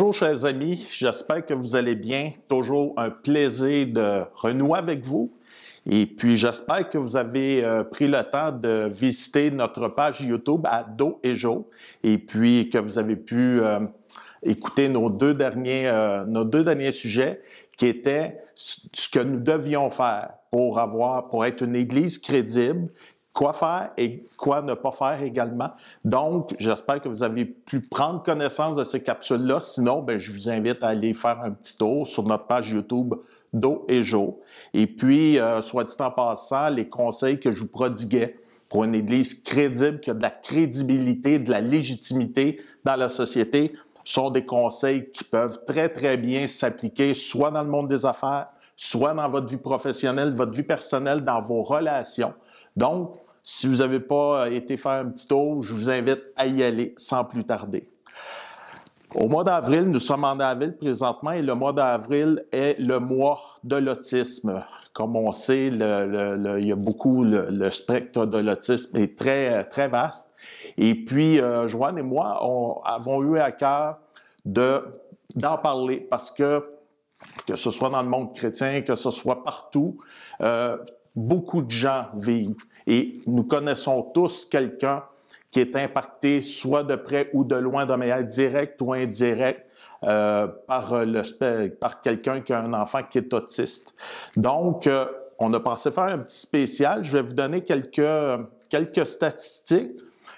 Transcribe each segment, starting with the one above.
Bonjour chers amis, j'espère que vous allez bien. Toujours un plaisir de renouer avec vous. Et puis j'espère que vous avez pris le temps de visiter notre page YouTube à Do et Jo et puis que vous avez pu écouter nos deux derniers sujets qui étaient ce que nous devions faire pour être une Église crédible. Quoi faire et quoi ne pas faire également. Donc, j'espère que vous avez pu prendre connaissance de ces capsules-là. Sinon, je vous invite à aller faire un petit tour sur notre page YouTube Do et Jo. Et puis, soit dit en passant, les conseils que je vous prodiguais pour une Église crédible, qui a de la crédibilité, de la légitimité dans la société, sont des conseils qui peuvent très, très bien s'appliquer soit dans le monde des affaires, soit dans votre vie professionnelle, votre vie personnelle, dans vos relations. Donc, si vous n'avez pas été faire un petit tour, je vous invite à y aller sans plus tarder. Au mois d'avril, nous sommes en avril présentement et le mois d'avril est le mois de l'autisme. Comme on sait, il y a beaucoup, le spectre de l'autisme est très, très vaste. Et puis, Joanne et moi avons eu à cœur d'en parler parce que ce soit dans le monde chrétien, que ce soit partout, beaucoup de gens vivent. Et nous connaissons tous quelqu'un qui est impacté soit de près ou de loin, de manière directe ou indirecte, par quelqu'un qui a un enfant qui est autiste. Donc, on a pensé faire un petit spécial. Je vais vous donner quelques statistiques,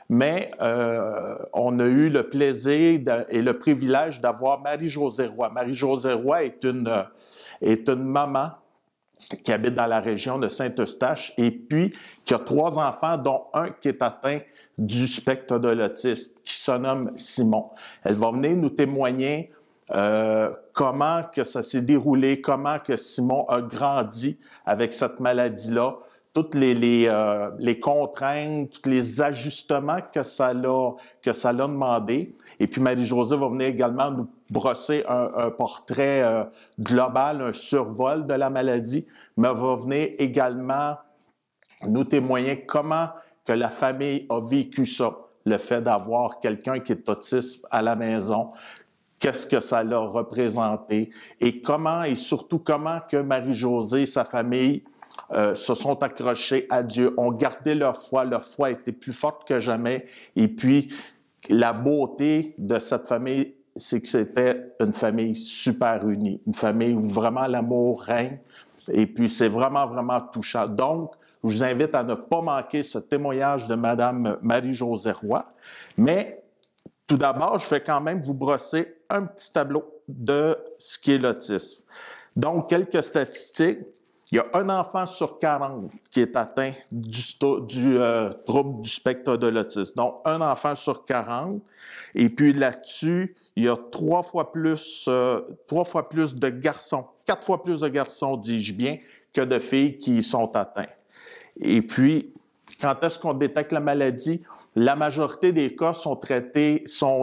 mais on a eu le plaisir et le privilège d'avoir Marie-Josée Roy. Marie-Josée Roy est une maman qui habite dans la région de Saint-Eustache et puis qui a 3 enfants, dont un qui est atteint du spectre de l'autisme, qui se nomme Simon. Elle va venir nous témoigner comment que ça s'est déroulé, comment que Simon a grandi avec cette maladie-là, toutes les contraintes, tous les ajustements que ça l'a demandé. Et puis Marie-Josée va venir également nous brosser un portrait global, un survol de la maladie, mais va venir également nous témoigner comment que la famille a vécu ça, le fait d'avoir quelqu'un qui est autiste à la maison, qu'est-ce que ça l'a représenté et surtout comment que Marie-Josée et sa famille se sont accrochés à Dieu, ont gardé leur foi était plus forte que jamais. Et puis, la beauté de cette famille, c'est que c'était une famille super unie, une famille où vraiment l'amour règne. Et puis, c'est vraiment, vraiment touchant. Donc, je vous invite à ne pas manquer ce témoignage de Mme Marie-Josée Roy. Mais, tout d'abord, je vais quand même vous brosser un petit tableau de ce qu'est l'autisme. Donc, quelques statistiques. Il y a un enfant sur 40 qui est atteint du trouble du spectre de l'autisme. Donc, un enfant sur 40. Et puis là-dessus, il y a 3 fois plus de garçons, 4 fois plus de garçons, dis-je bien, que de filles qui sont atteints. Et puis, quand est-ce qu'on détecte la maladie? La majorité des cas sont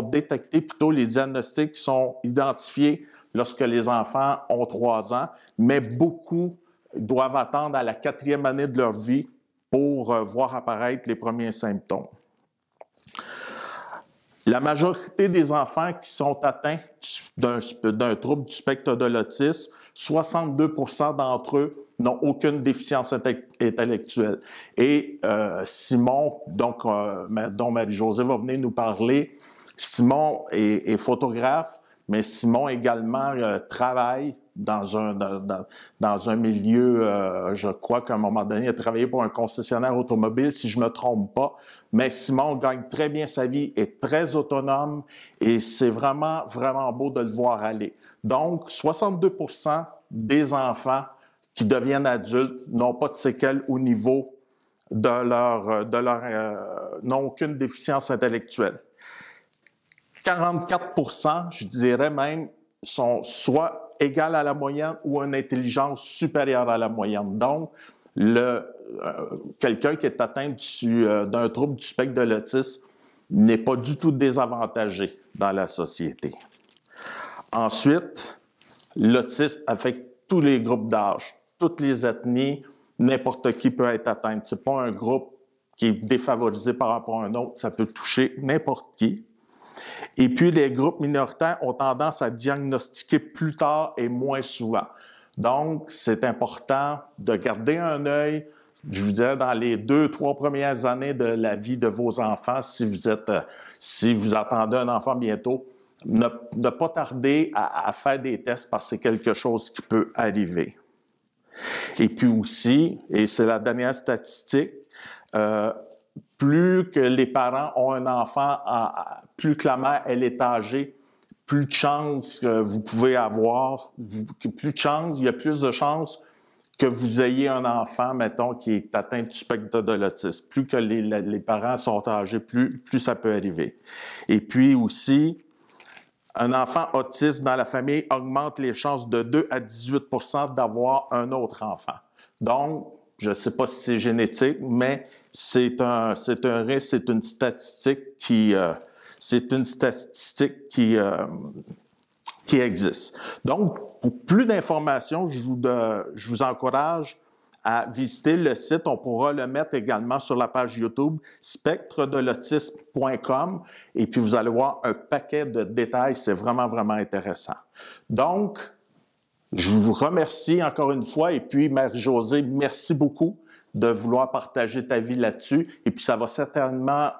détectés, plutôt les diagnostics sont identifiés lorsque les enfants ont 3 ans, mais beaucoup doivent attendre à la 4e année de leur vie pour voir apparaître les premiers symptômes. La majorité des enfants qui sont atteints d'un trouble du spectre de l'autisme, 62% d'entre eux n'ont aucune déficience intellectuelle. Et Simon, dont Marie-Josée va venir nous parler, Simon est photographe, mais Simon également travaille dans un milieu, je crois qu'à un moment donné, il a travaillé pour un concessionnaire automobile, si je ne me trompe pas. Mais Simon gagne très bien sa vie, est très autonome et c'est vraiment, vraiment beau de le voir aller. Donc, 62% des enfants qui deviennent adultes n'ont pas de séquelles au niveau n'ont aucune déficience intellectuelle. 44%, je dirais même, sont soit égales à la moyenne ou une intelligence supérieure à la moyenne. Donc, quelqu'un qui est atteint d'un trouble du spectre de l'autisme n'est pas du tout désavantagé dans la société. Ensuite, l'autisme affecte tous les groupes d'âge, toutes les ethnies, n'importe qui peut être atteint. Ce n'est pas un groupe qui est défavorisé par rapport à un autre, ça peut toucher n'importe qui. Et puis, les groupes minoritaires ont tendance à diagnostiquer plus tard et moins souvent. Donc, c'est important de garder un œil, je vous dirais, dans les 2-3 premières années de la vie de vos enfants, si vous attendez un enfant bientôt, ne pas tarder à faire des tests parce que c'est quelque chose qui peut arriver. Et puis aussi, et c'est la dernière statistique, plus que les parents ont un enfant, plus que la mère, elle est âgée, plus de chances que vous pouvez avoir, il y a plus de chances que vous ayez un enfant, mettons, qui est atteint du spectre de l'autisme. Plus que les parents sont âgés, plus ça peut arriver. Et puis aussi, un enfant autiste dans la famille augmente les chances de 2 à 18 % d'avoir un autre enfant. Donc, je ne sais pas si c'est génétique, mais c'est un risque, c'est une statistique qui existe. Donc, pour plus d'informations, je vous encourage à visiter le site. On pourra le mettre également sur la page YouTube spectredelautisme.com et puis vous allez voir un paquet de détails. C'est vraiment, vraiment intéressant. Donc, je vous remercie encore une fois et puis Marie-Josée, merci beaucoup de vouloir partager ta vie là-dessus et puis ça va certainement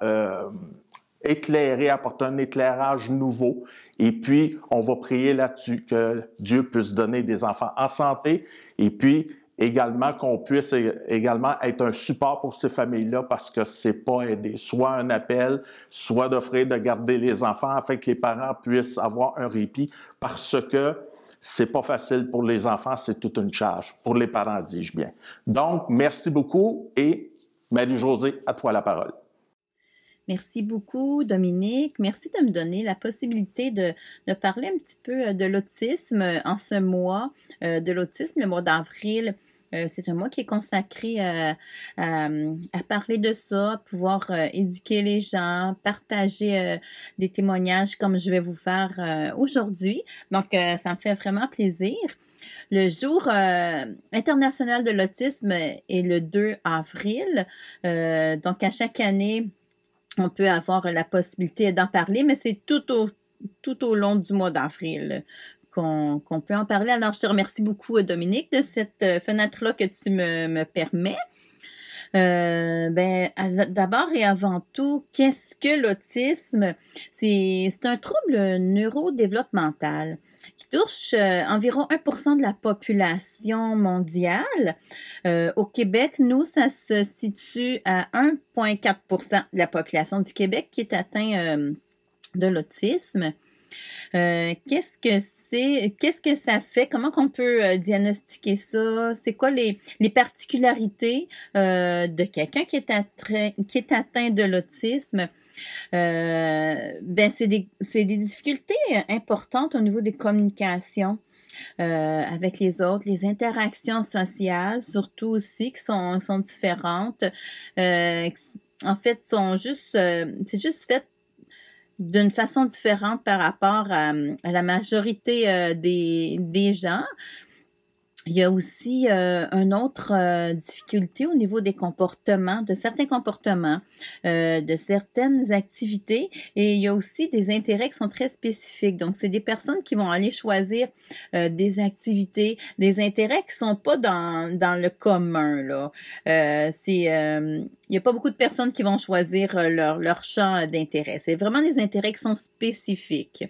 apporter un éclairage nouveau. Et puis, on va prier là-dessus que Dieu puisse donner des enfants en santé et puis également qu'on puisse également être un support pour ces familles-là parce que c'est pas aider, soit un appel, soit d'offrir de garder les enfants afin que les parents puissent avoir un répit parce que c'est pas facile pour les enfants, c'est toute une charge. Pour les parents, dis-je bien. Donc, merci beaucoup et Marie-Josée, à toi la parole. Merci beaucoup, Dominique. Merci de me donner la possibilité de parler un petit peu de l'autisme en ce mois de l'autisme, le mois d'avril. C'est un mois qui est consacré à parler de ça, à pouvoir éduquer les gens, partager des témoignages comme je vais vous faire aujourd'hui. Donc, ça me fait vraiment plaisir. Le jour international de l'autisme est le 2 avril. Donc, à chaque année, on peut avoir la possibilité d'en parler, mais c'est tout au long du mois d'avril qu'on peut en parler. Alors, je te remercie beaucoup, Dominique, de cette fenêtre-là que tu me permets. D'abord et avant tout, qu'est-ce que l'autisme? C'est un trouble neurodéveloppemental qui touche environ 1% de la population mondiale. Au Québec, nous, ça se situe à 1,4% de la population du Québec qui est atteint de l'autisme. Qu'est-ce que ça fait? Comment qu'on peut diagnostiquer ça? C'est quoi les particularités de quelqu'un qui est atteint de l'autisme? C'est des difficultés importantes au niveau des communications avec les autres, les interactions sociales, surtout aussi, qui sont différentes. En fait, c'est juste fait d'une façon différente par rapport à la majorité des gens. Il y a aussi une autre difficulté au niveau des comportements, de certains comportements, de certaines activités, et il y a aussi des intérêts qui sont très spécifiques. Donc, c'est des personnes qui vont aller choisir des activités, des intérêts qui sont pas dans le commun, là. Il y a pas beaucoup de personnes qui vont choisir leur champ d'intérêt. C'est vraiment des intérêts qui sont spécifiques.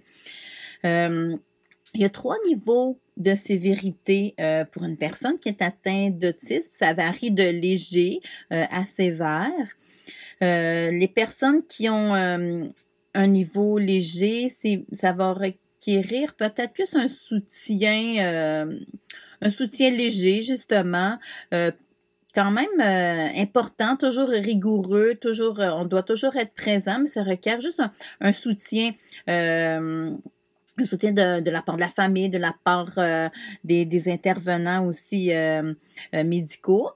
Il y a 3 niveaux de sévérité pour une personne qui est atteinte d'autisme. Ça varie de léger à sévère. Les personnes qui ont un niveau léger, ça va requérir peut-être plus un soutien léger, justement, quand même important, toujours rigoureux, on doit toujours être présent, mais ça requiert juste un soutien le soutien de la part de la famille, de la part des intervenants aussi médicaux.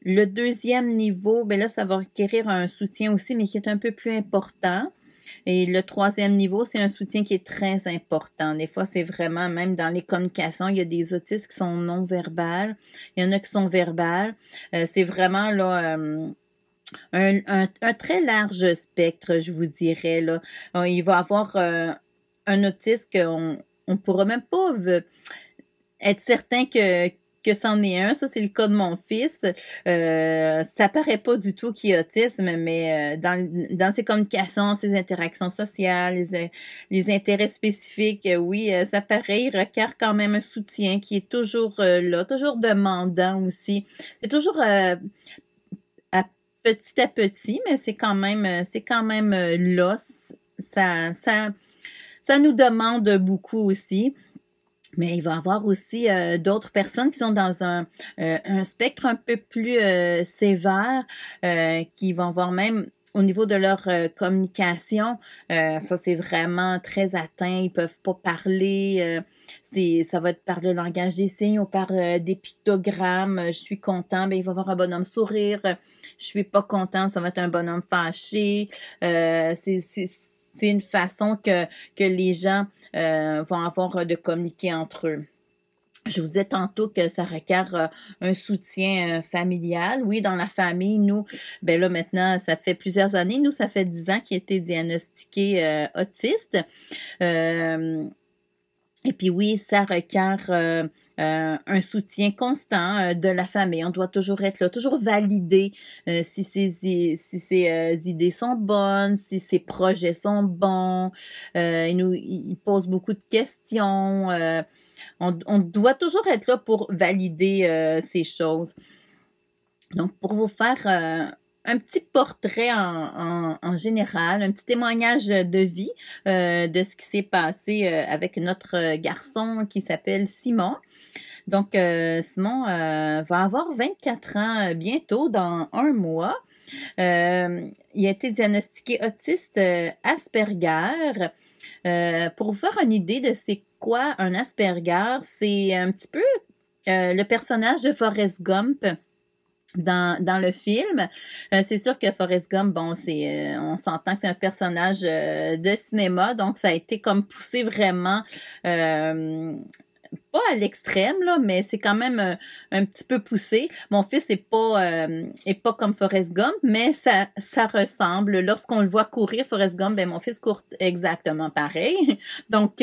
Le deuxième niveau, là, ça va requérir un soutien aussi, mais qui est un peu plus important. Et le troisième niveau, c'est un soutien qui est très important. Des fois, c'est vraiment, même dans les communications, il y a des autistes qui sont non-verbales, il y en a qui sont verbales. C'est vraiment là un très large spectre, je vous dirais, là. Il va avoir un autiste qu'on on pourra même pas être certain que c'en est un. Ça, c'est le cas de mon fils. Ça paraît pas du tout qu'il est autisme, mais dans ses communications, ses interactions sociales, les intérêts spécifiques, oui, ça paraît. Il requiert quand même un soutien qui est toujours là, toujours demandant aussi. C'est toujours à petit, mais c'est quand même là. Ça, ça, ça nous demande beaucoup aussi. Mais il va y avoir aussi d'autres personnes qui sont dans un spectre un peu plus sévère, qui vont avoir même au niveau de leur communication, ça c'est vraiment très atteint. Ils peuvent pas parler. Ça va être par le langage des signes ou par des pictogrammes. Je suis content, ben il va avoir un bonhomme sourire. Je suis pas content, ça va être un bonhomme fâché. C'est une façon que les gens vont avoir de communiquer entre eux. Je vous disais tantôt que ça requiert un soutien familial. Oui, dans la famille, nous, ben là maintenant, ça fait plusieurs années. Nous, ça fait 10 ans qu'il a été diagnostiqué autiste. Et puis oui, ça requiert un soutien constant de la famille. On doit toujours être là, toujours valider si ses idées sont bonnes, si ses projets sont bons. Il pose beaucoup de questions. On doit toujours être là pour valider ces choses. Donc, pour vous faire un petit portrait en général, un petit témoignage de vie de ce qui s'est passé avec notre garçon qui s'appelle Simon. Donc, Simon va avoir 24 ans bientôt, dans un mois. Il a été diagnostiqué autiste Asperger. Pour vous faire une idée de c'est quoi un Asperger, c'est un petit peu le personnage de Forrest Gump dans le film. C'est sûr que Forrest Gump, bon, on s'entend que c'est un personnage de cinéma, donc ça a été comme poussé vraiment pas à l'extrême, là, mais c'est quand même un petit peu poussé. Mon fils est pas comme Forrest Gump, mais ça ressemble. Lorsqu'on le voit courir, Forrest Gump, ben mon fils court exactement pareil. Donc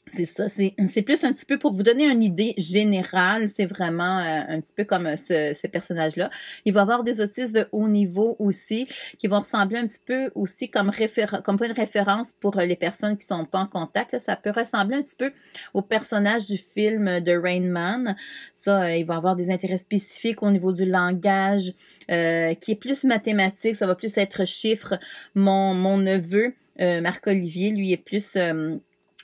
c'est ça, c'est plus un petit peu pour vous donner une idée générale, c'est vraiment un petit peu comme ce personnage-là. Il va avoir des autistes de haut niveau aussi, qui vont ressembler un petit peu aussi comme point de référence pour les personnes qui sont pas en contact. Là, ça peut ressembler un petit peu au personnage du film de Rain Man. Ça, il va avoir des intérêts spécifiques au niveau du langage, qui est plus mathématique, ça va plus être chiffres. Mon neveu, Marc-Olivier, lui est plus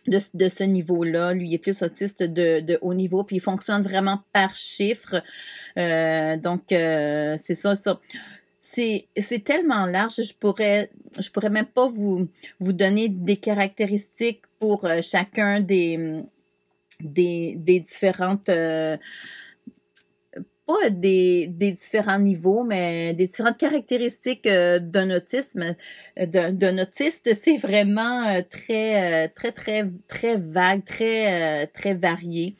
de ce niveau-là. Lui, il est plus autiste de haut niveau, puis il fonctionne vraiment par chiffre. Donc, c'est ça. C'est tellement large, je pourrais même pas vous donner des caractéristiques pour chacun des différentes pas des différents niveaux, mais des différentes caractéristiques d'un autisme. D'un autiste, c'est vraiment très vague, très varié.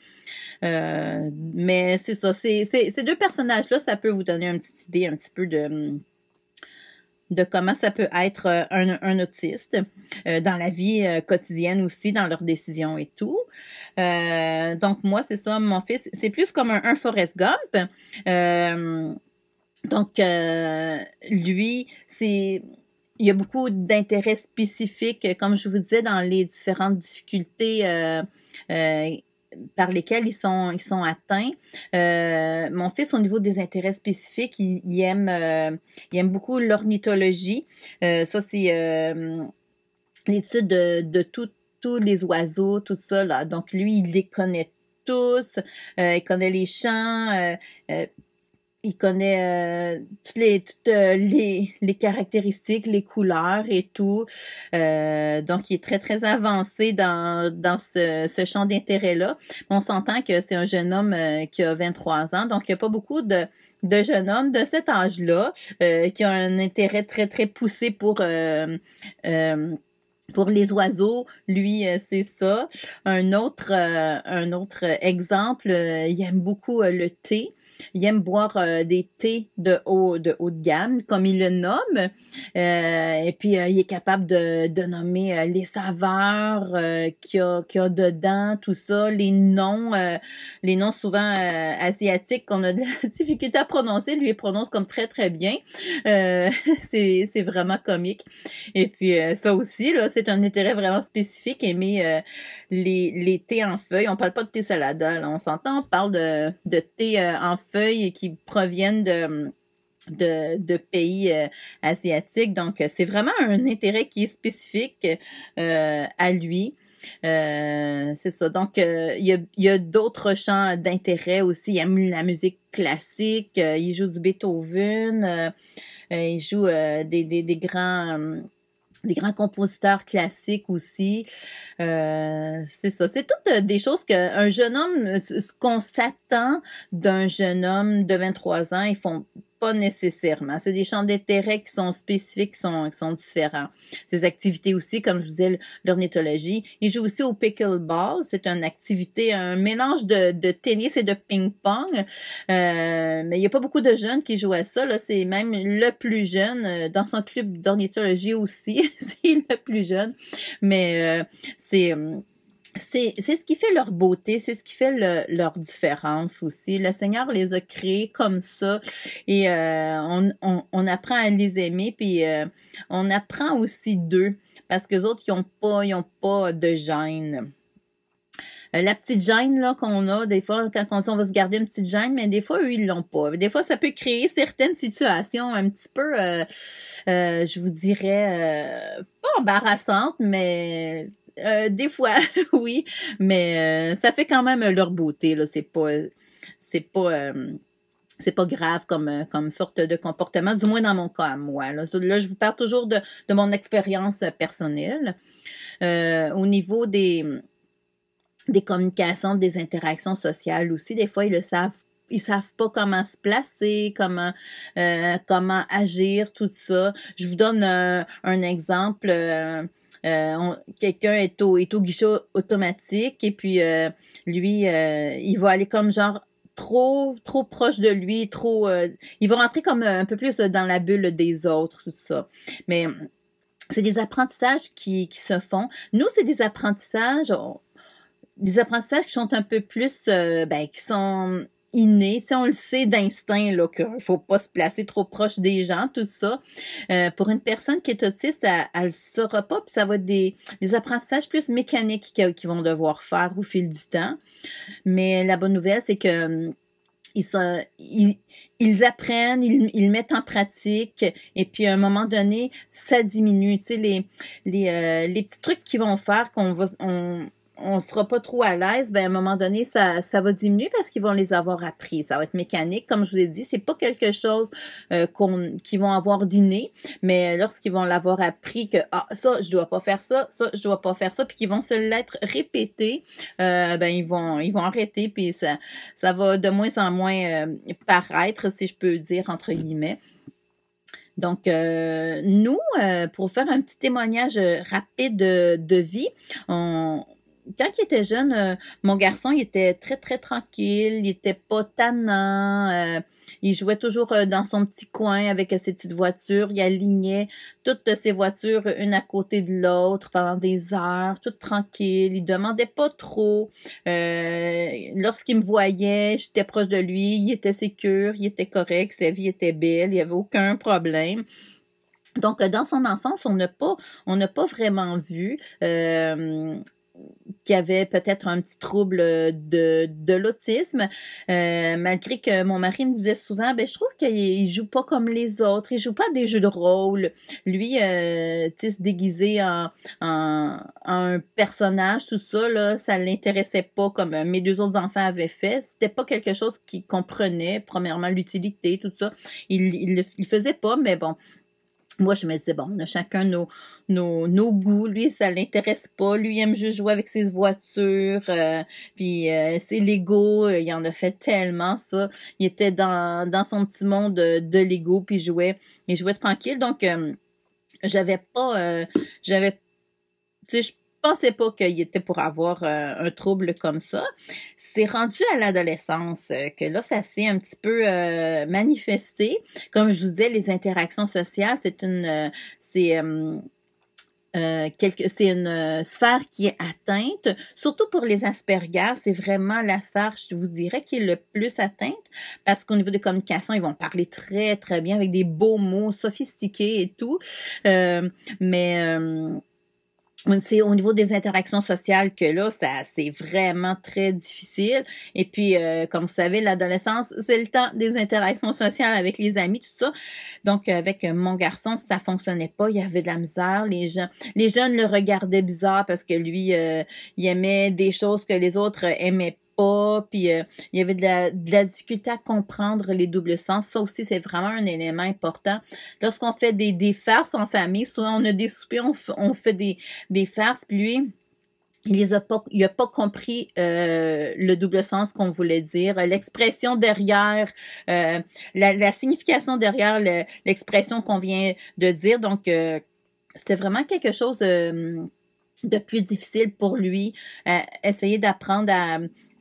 Mais c'est ça, ces deux personnages-là, ça peut vous donner une petite idée un petit peu de comment ça peut être un autiste dans la vie quotidienne aussi, dans leurs décisions et tout. Donc moi, c'est ça, mon fils, c'est plus comme un Forrest Gump. Donc lui, il y a beaucoup d'intérêts spécifiques, comme je vous disais, dans les différentes difficultés par lesquels ils sont atteints. Mon fils, au niveau des intérêts spécifiques, il aime beaucoup l'ornithologie. Ça, c'est l'étude de tous les oiseaux, tout ça, là. Donc, lui, il les connaît tous. Il connaît les chants. Il connaît toutes les caractéristiques, les couleurs et tout. Donc, il est très avancé dans ce champ d'intérêt-là. On s'entend que c'est un jeune homme qui a 23 ans, donc il n'y a pas beaucoup de jeunes hommes de cet âge-là qui ont un intérêt très poussé pour Pour les oiseaux, lui, c'est ça. Un autre exemple, il aime beaucoup le thé. Il aime boire des thés de haut de gamme, comme il le nomme. Et puis, il est capable de nommer les saveurs qu'il y a dedans, tout ça, les noms souvent asiatiques qu'on a de la difficulté à prononcer. Lui, il prononce comme très, très bien. C'est vraiment comique. Et puis, ça aussi, là, c'est un intérêt vraiment spécifique, aimer les thés en feuilles. On parle pas de thé salada, là, on s'entend, on parle de thé en feuilles qui proviennent de pays asiatiques. Donc, c'est vraiment un intérêt qui est spécifique à lui. C'est ça. Donc, il y a d'autres champs d'intérêt aussi. Il aime la musique classique, il joue du Beethoven, il joue des grands compositeurs classiques aussi. C'est ça. C'est toutes des choses qu'un jeune homme, ce qu'on s'attend d'un jeune homme de 23 ans, ils font pas nécessairement. C'est des champs d'intérêt qui sont spécifiques, qui sont différents. Ces activités aussi, comme je vous disais, l'ornithologie. Il joue aussi au pickleball. C'est une activité, un mélange de tennis et de ping-pong. Mais il y a pas beaucoup de jeunes qui jouent à ça. Là, c'est même le plus jeune. Dans son club d'ornithologie aussi, c'est le plus jeune. Mais c'est ce qui fait leur beauté, c'est ce qui fait leur différence aussi. Le Seigneur les a créés comme ça et on apprend à les aimer puis on apprend aussi d'eux parce que les autres ils ont pas de gêne. La petite gêne là qu'on a des fois quand on dit on va se garder une petite gêne, mais des fois eux ils l'ont pas. Des fois ça peut créer certaines situations un petit peu je vous dirais pas embarrassantes, mais des fois, oui, mais ça fait quand même leur beauté, là. C'est pas grave comme sorte de comportement, du moins dans mon cas à moi. Là, je vous parle toujours de mon expérience personnelle. Au niveau des communications, des interactions sociales aussi, des fois, ils savent pas comment se placer, comment agir, tout ça. Je vous donne un exemple. Quelqu'un est au guichet automatique et puis lui, il va aller comme genre trop proche de lui, il va rentrer comme un peu plus dans la bulle des autres, tout ça. Mais c'est des apprentissages qui se font. Nous, c'est des apprentissages qui sont un peu plus, qui sont innés. Tu sais, on le sait d'instinct, là, qu'il faut pas se placer trop proche des gens, tout ça. Pour une personne qui est autiste, elle le saura pas, puis ça va être des apprentissages plus mécaniques qu'ils vont devoir faire au fil du temps. Mais la bonne nouvelle, c'est que ils apprennent, ils mettent en pratique, et puis à un moment donné, ça diminue. Tu sais, les petits trucs qu'ils vont faire on sera pas trop à l'aise, à un moment donné, ça va diminuer parce qu'ils vont les avoir appris. Ça va être mécanique. Comme je vous ai dit, c'est pas quelque chose qu'ils vont avoir d'inné, mais lorsqu'ils vont l'avoir appris que ça, je dois pas faire ça, je dois pas faire ça, puis qu'ils vont se l'être répété, ils vont arrêter, puis ça va de moins en moins paraître, si je peux dire, entre guillemets. Donc, nous, pour faire un petit témoignage rapide de vie, quand il était jeune, mon garçon, il était très, très tranquille, il était pas tannant, il jouait toujours dans son petit coin avec ses petites voitures, il alignait toutes ses voitures une à côté de l'autre pendant des heures, tout tranquille, il demandait pas trop. Lorsqu'il me voyait, j'étais proche de lui, il était sécure, il était correct, sa vie était belle, il y avait aucun problème. Donc, dans son enfance, on n'a pas vraiment vu qui avait peut-être un petit trouble de l'autisme, malgré que mon mari me disait souvent, je trouve qu'il joue pas comme les autres, il joue pas à des jeux de rôle. Lui, tu sais, se déguiser en un personnage, tout ça, là, ça l'intéressait pas comme mes deux autres enfants avaient fait. C'était pas quelque chose qu'il comprenait, premièrement, l'utilité, tout ça. Il faisait pas, mais bon. Moi, je me disais, bon, on a chacun nos goûts. Lui, ça l'intéresse pas. Lui, il aime juste jouer avec ses voitures. Puis ses Lego, il en a fait tellement, ça. Il était dans son petit monde de Lego, puis il jouait tranquille. Donc, j'avais tu sais, je pensais pas qu'il était pour avoir un trouble comme ça. C'est rendu à l'adolescence que là, ça s'est un petit peu manifesté. Comme je vous disais, les interactions sociales, c'est une sphère qui est atteinte, surtout pour les Asperger, c'est vraiment la sphère, je vous dirais, qui est le plus atteinte, parce qu'au niveau des communications, ils vont parler très, très bien avec des beaux mots sophistiqués et tout, mais c'est au niveau des interactions sociales que là, c'est vraiment très difficile. Et puis, comme vous savez, l'adolescence, c'est le temps des interactions sociales avec les amis, tout ça. Donc, avec mon garçon, ça fonctionnait pas. Il y avait de la misère. Les jeunes le regardaient bizarre parce que lui, il aimait des choses que les autres aimaient pas, puis il y avait de la difficulté à comprendre les doubles sens. Ça aussi, c'est vraiment un élément important. Lorsqu'on fait des farces en famille, souvent on a des soupers, on fait des farces, puis lui, il a pas compris le double sens qu'on voulait dire, l'expression derrière, la signification derrière l'expression qu'on vient de dire. Donc, c'était vraiment quelque chose de plus difficile pour lui, essayer d'apprendre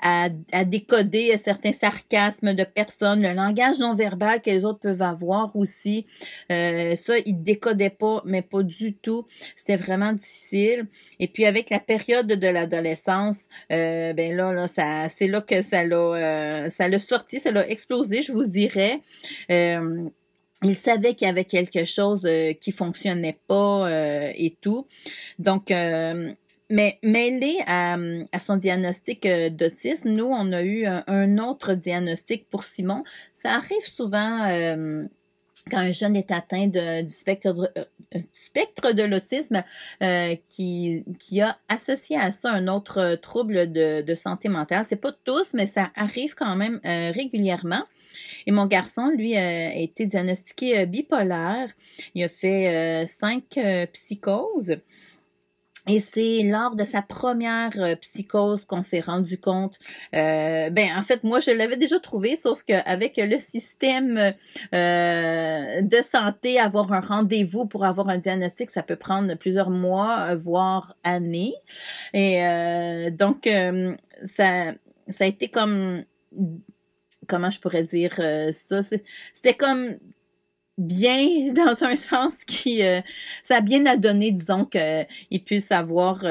à décoder certains sarcasmes de personnes, le langage non verbal que les autres peuvent avoir aussi. Ça, il décodait pas, mais pas du tout. C'était vraiment difficile. Et puis avec la période de l'adolescence, ben là, c'est là que ça l'a sorti, ça l'a explosé, je vous dirais. Il savait qu'il y avait quelque chose qui fonctionnait pas et tout. Donc, mais mêlé à son diagnostic d'autisme, nous, on a eu un autre diagnostic pour Simon. Ça arrive souvent quand un jeune est atteint du spectre de l'autisme qui a associé à ça un autre trouble de santé mentale. C'est pas tous, mais ça arrive quand même régulièrement. Et mon garçon, lui, a été diagnostiqué bipolaire. Il a fait 5 psychoses. Et c'est lors de sa première psychose qu'on s'est rendu compte. En fait, moi, je l'avais déjà trouvé, sauf qu'avec le système de santé, avoir un rendez-vous pour avoir un diagnostic, ça peut prendre plusieurs mois, voire années. Et donc, ça a été comme... Comment je pourrais dire ça? C'était comme bien dans un sens qui ça a bien à donner, disons, qu'il puisse avoir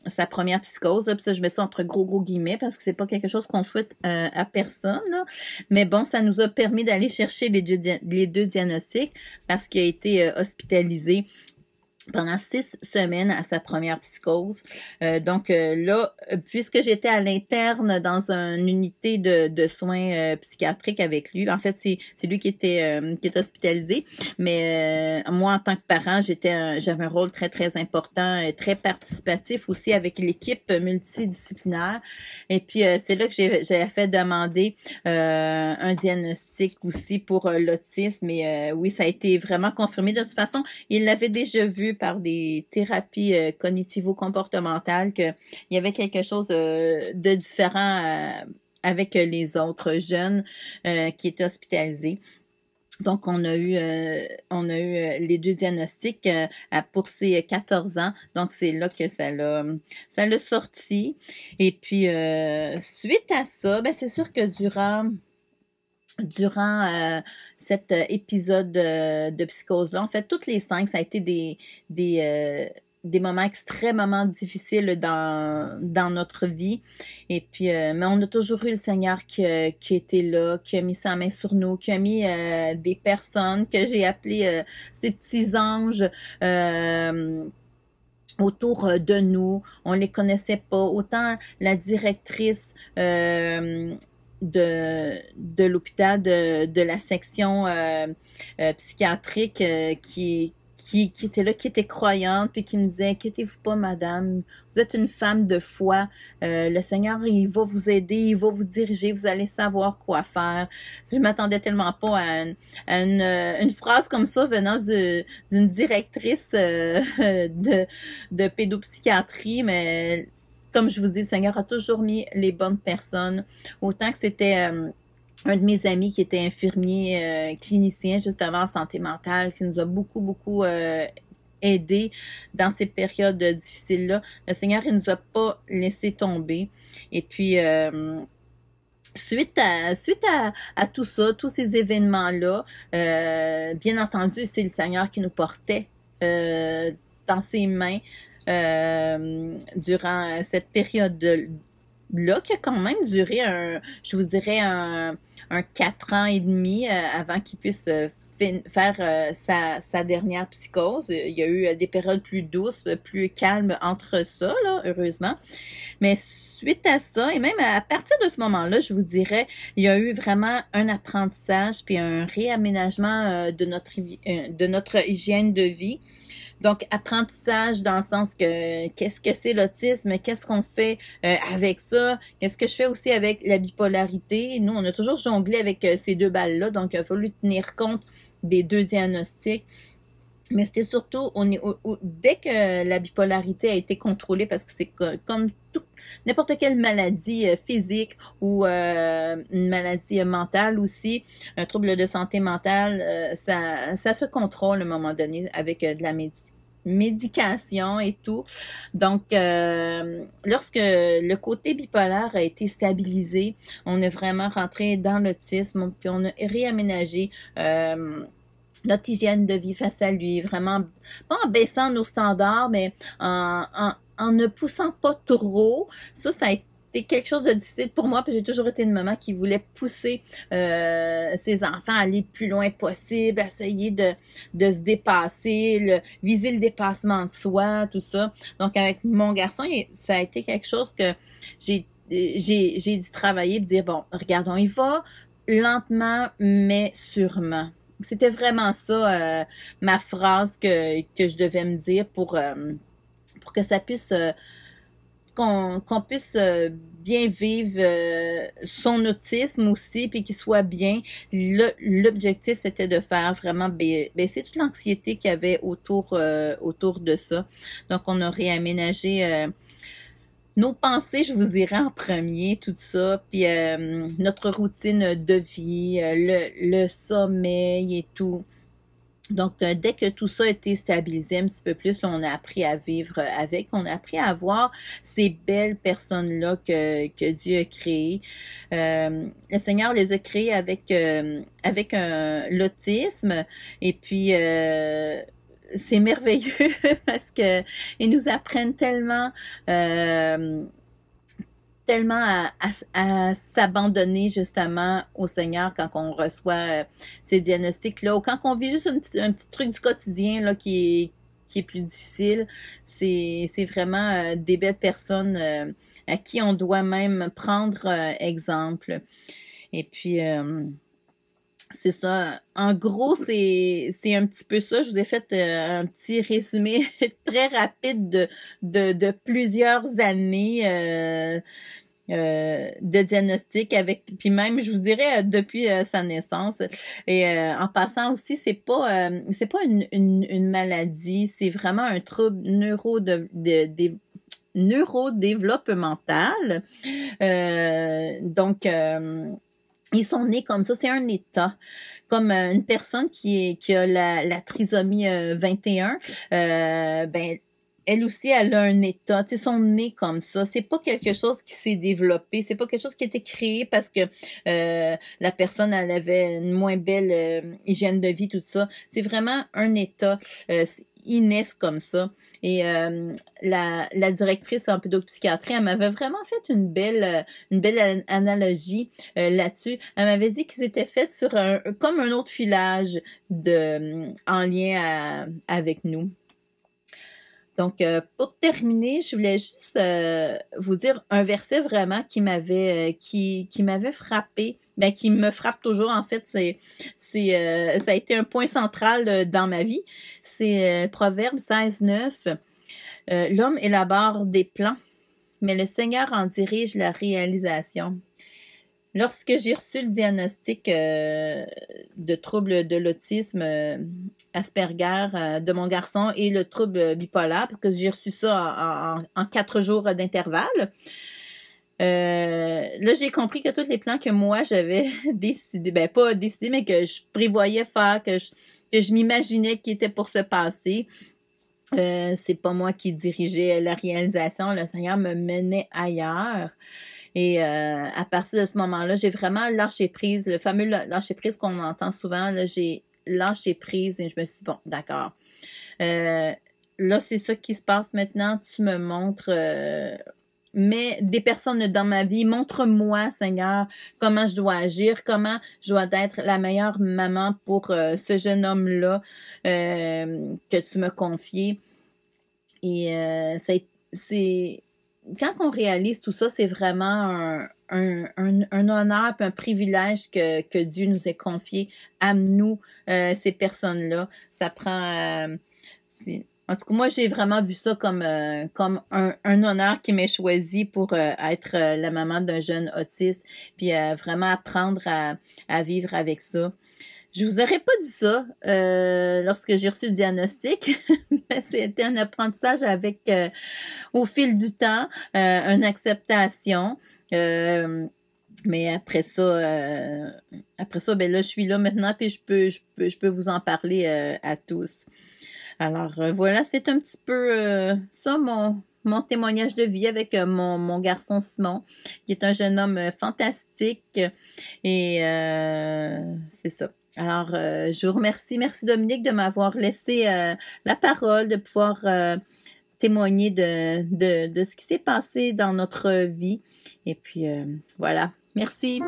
sa première psychose. Là. Puis ça, je mets ça entre gros guillemets parce que c'est pas quelque chose qu'on souhaite à personne. Là. Mais bon, ça nous a permis d'aller chercher les deux diagnostics parce qu'il a été hospitalisé pendant 6 semaines à sa première psychose. Donc là, puisque j'étais à l'interne dans une unité de soins psychiatriques avec lui, en fait, c'est lui qui était hospitalisé, mais moi, en tant que parent, j'avais un rôle très, très important, très participatif aussi avec l'équipe multidisciplinaire. Et puis, c'est là que j'ai fait demander un diagnostic aussi pour l'autisme. Et oui, ça a été vraiment confirmé. De toute façon, il l'avait déjà vu par des thérapies cognitivo-comportementales qu'il y avait quelque chose de différent avec les autres jeunes qui étaient hospitalisés. Donc, on a eu les deux diagnostics pour ses 14 ans. Donc, c'est là que ça l'a sorti. Et puis, suite à ça, c'est sûr que durant cet épisode de psychose-là, en fait, toutes les 5, ça a été des moments extrêmement difficiles dans notre vie. Et puis, mais on a toujours eu le Seigneur qui était là, qui a mis sa main sur nous, qui a mis des personnes que j'ai appelées ces petits anges autour de nous. On les connaissait pas. Autant la directrice de l'hôpital de la section psychiatrique qui était là, qui était croyante, puis qui me disait, inquiétez-vous pas, madame, vous êtes une femme de foi, le Seigneur, il va vous aider, il va vous diriger, vous allez savoir quoi faire. Je m'attendais tellement pas à une phrase comme ça venant d'une directrice de pédopsychiatrie, mais comme je vous dis, le Seigneur a toujours mis les bonnes personnes, autant que c'était un de mes amis qui était infirmier clinicien justement en santé mentale, qui nous a beaucoup aider dans ces périodes difficiles-là. Le Seigneur, il nous a pas laissé tomber. Et puis, suite à tout ça, tous ces événements-là, bien entendu, c'est le Seigneur qui nous portait dans ses mains durant cette période-là, qui a quand même duré je vous dirais, un 4 ans et demi avant qu'il puisse faire sa dernière psychose. Il y a eu des périodes plus douces, plus calmes entre ça, là, heureusement. Mais suite à ça, et même à partir de ce moment-là, je vous dirais, il y a eu vraiment un apprentissage puis un réaménagement de notre hygiène de vie. Donc, apprentissage dans le sens que qu'est-ce que c'est l'autisme, qu'est-ce qu'on fait avec ça, qu'est-ce que je fais aussi avec la bipolarité. Nous, on a toujours jonglé avec ces deux balles-là, donc il a fallu tenir compte des deux diagnostics. Mais c'était surtout dès que la bipolarité a été contrôlée, parce que c'est comme n'importe quelle maladie physique ou une maladie mentale aussi, un trouble de santé mentale, ça se contrôle à un moment donné avec de la médication et tout. Donc, lorsque le côté bipolaire a été stabilisé, on est vraiment rentré dans l'autisme, puis on a réaménagé notre hygiène de vie face à lui, vraiment, pas en baissant nos standards, mais en ne poussant pas trop. Ça a été quelque chose de difficile pour moi, puis j'ai toujours été une maman qui voulait pousser ses enfants à aller le plus loin possible, essayer de se dépasser, viser le dépassement de soi, tout ça. Donc, avec mon garçon, ça a été quelque chose que j'ai dû travailler, dire, bon, regarde, on y va lentement, mais sûrement. C'était vraiment ça, ma phrase que je devais me dire pour que ça puisse, qu'on puisse bien vivre son autisme aussi, puis qu'il soit bien. L'objectif, c'était de faire vraiment baisser toute l'anxiété qu'il y avait autour de ça. Donc, on a réaménagé nos pensées, je vous dirais en premier, tout ça, puis notre routine de vie, le sommeil et tout. Donc, dès que tout ça a été stabilisé un petit peu plus, on a appris à vivre avec, on a appris à voir ces belles personnes-là que Dieu a créées. Le Seigneur les a créées avec l'autisme, et puis c'est merveilleux parce que ils nous apprennent tellement à s'abandonner justement au Seigneur quand on reçoit ces diagnostics-là, ou quand on vit juste un petit truc du quotidien là qui est plus difficile. C'est vraiment des belles personnes à qui on doit même prendre exemple. Et puis c'est ça. En gros, c'est un petit peu ça. Je vous ai fait un petit résumé très rapide de plusieurs années de diagnostic, puis même, je vous dirais, depuis sa naissance. Et en passant aussi, c'est pas une maladie, c'est vraiment un trouble neurodéveloppemental. Donc ils sont nés comme ça, c'est un état. Comme une personne qui a la trisomie 21, ben elle aussi, elle a un état, tu sais, sont nés comme ça. C'est pas quelque chose qui s'est développé, c'est pas quelque chose qui a été créé parce que la personne, elle avait une moins belle hygiène de vie, tout ça. C'est vraiment un état. Ils naissent comme ça. Et la directrice en pédopsychiatrie, elle m'avait vraiment fait une belle analogie là-dessus. Elle m'avait dit qu'ils étaient faits sur comme un autre filage en lien avec nous. Donc, pour terminer, je voulais juste vous dire un verset vraiment qui m'avait frappé, ben qui me frappe toujours en fait. Ça a été un point central dans ma vie. C'est Proverbe 16:9. L'homme élabore des plans, mais le Seigneur en dirige la réalisation. Lorsque j'ai reçu le diagnostic de trouble de l'autisme Asperger de mon garçon et le trouble bipolaire, parce que j'ai reçu ça en 4 jours d'intervalle, là, j'ai compris que tous les plans que moi, j'avais décidé, ben pas décidé, mais que je prévoyais faire, que je m'imaginais qui était pour se passer, C'est pas moi qui dirigeais la réalisation, le Seigneur me menait ailleurs. Et à partir de ce moment-là, j'ai vraiment lâché prise, le fameux lâcher prise qu'on entend souvent, là, j'ai lâché prise et je me suis dit, bon, d'accord. Là, c'est ça qui se passe maintenant, tu me montres... mais des personnes dans ma vie, montre-moi, Seigneur, comment je dois agir, comment je dois être la meilleure maman pour ce jeune homme-là que tu m'as confié. Et c'est quand on réalise tout ça, c'est vraiment un honneur et un privilège que Dieu nous ait confié à nous, ces personnes-là. Ça prend... en tout cas, moi, j'ai vraiment vu ça comme un honneur qui m'est choisi pour être la maman d'un jeune autiste, puis vraiment apprendre à vivre avec ça. Je vous aurais pas dit ça lorsque j'ai reçu le diagnostic, mais c'était un apprentissage avec, au fil du temps, une acceptation. Mais après ça, ben là, je suis là maintenant, puis je peux vous en parler à tous. Alors voilà, c'est un petit peu ça mon témoignage de vie avec mon garçon Simon, qui est un jeune homme fantastique. Et c'est ça. Alors, je vous remercie. Merci Dominique de m'avoir laissé la parole, de pouvoir témoigner de ce qui s'est passé dans notre vie. Et puis, voilà. Merci.